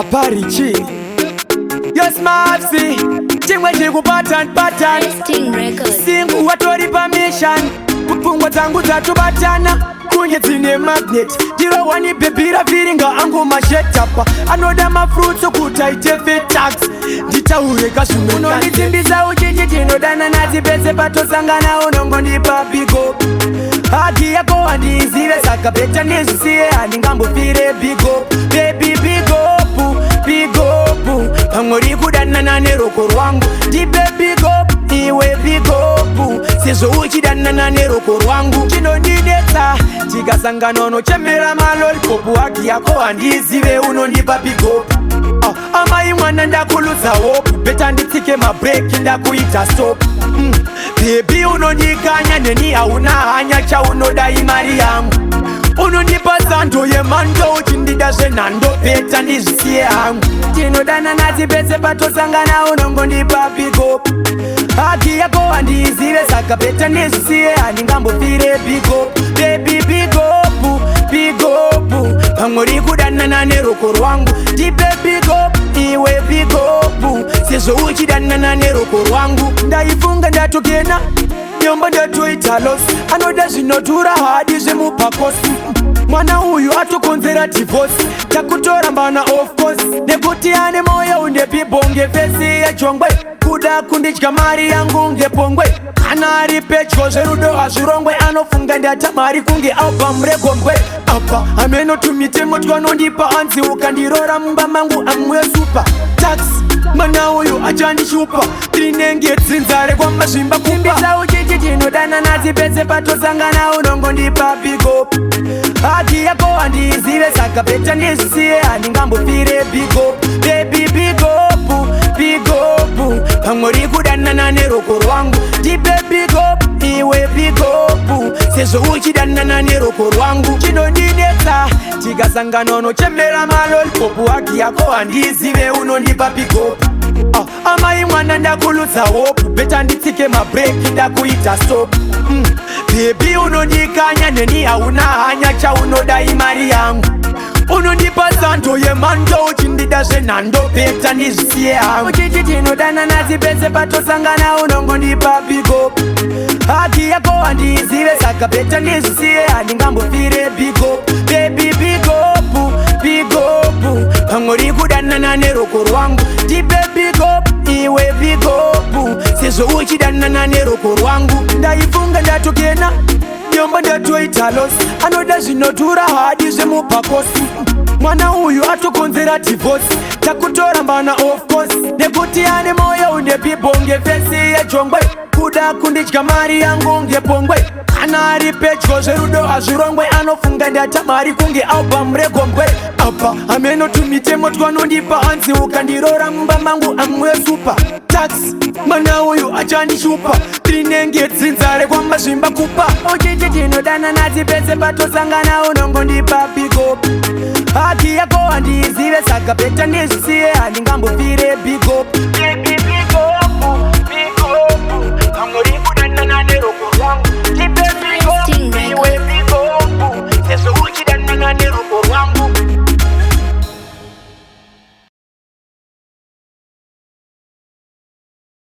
Kaparichi Yo Smapsy Chingwe chiku pattern Singu watori permission Kupungwa tangu tatu batana Kunye zine magnet Diro wani bebira viringa angu mashetapa Anoda mafruto kutaite tax Dita ureka shume Uno nitimbiza ujiji jino dana nazi beze pato sangana unongo nipa bigo Haki yako andizive saka beta nisusie Aningambo fire bigo Baby bigopu, bigopu Pangori kudana na neroko rwangu Dibe bigopu, iwe bigopu Sezo uchidana na neroko rwangu Chino nideta, chiga sanganono chemera malolipopu Haki yako andizive uno nipa bigopu Ama imwana ndakuluza hope Beta nditike mabreki ndakuita stop Baby unondikanya neni hauna hanya cha unoda imari yangu Unonipa santo ye mando uchindida zenando Beta nizisiye hangu Tinodana nazi beze pato sangana unongo nipa bigo Haki yako andizive saka beta nizisiye Aningambo fire bigo Baby bigopu, bigopu Pangori kudana na neroko rwangu Dipe bigopu, iwe bigopu Sezo uchidana na neroko rwangu Ndaifunga ndatokena Nyomba ndatuita loss Anoda zinotura hadi zimupakosi Mwana huyu atukonzera divorce Takutora mbana of course Nekutiane moyo undepibonge fesi ya chongwe Kuda kundichika mari yangu ngepongwe Anari pecho zerudo azurongwe Anofunga ndatamari kunge alpa mrekongwe Apa ameno tumitemo twanondipa anzi Ukandirora mba mangu amwe super Tax Mana huyu achandi shupa Trinenge tsinzare kwa mazimba kupa Timbiza ujiji jino dana nazi beze pato sangana unongo ndipa bigo Haki yako andizive saka beta nisusie Aningambo fire bigo Baby bigopu, bigopu Pangori kudana na neroko rwangu Dipe bigopu, iwe bigopu Sezo uchidana na neroko rwangu Chino nideta, chiga sanganono chemera malolipopu Haki yako andizive uno ndipa bigopu Ama imwana ndakuluza hope Beta nditike mabreki ndakuita stop Baby unondikanya neni hauna hanya cha unoda imari yangu Unondipa santo ye mando uchindida zenando Beta nizisiye hangu Ujiji tinodana nazi beze pato sangana unongo ndipa bigo Haki yako andizive saka beta nizisiye Aningambo fire bigo Baby bigopu, bigopu Pangori kudana na neroko rwangu Dipe bigopu, iwe bigopu Sezo uchidana na neroko rwangu Ndaifunga ndatokena Nyomba ndatuita loss Anoda zinotura hadi zimupakosi Mwana huyu atukonzera divorce Takutora mbana of course Nekutiane moyo undepibonge fesi ya chongwe Kuda kundichika mari yangu ngepongwe Anari pecho zerudo azurongwe Anofunga ndatamari kunge alpa mrekongwe Apa ameno tumitemo twanondipa anzi Ukandirora mba mangu amwe super Tax Mana huyu achandi shupa Trinenge tsinzare kwa mazimba kupa Ujiji tinodana nazi beze pato sangana unongo ndipa bigo Haki yako andizive saka beta nisusie Aningambo fire bigo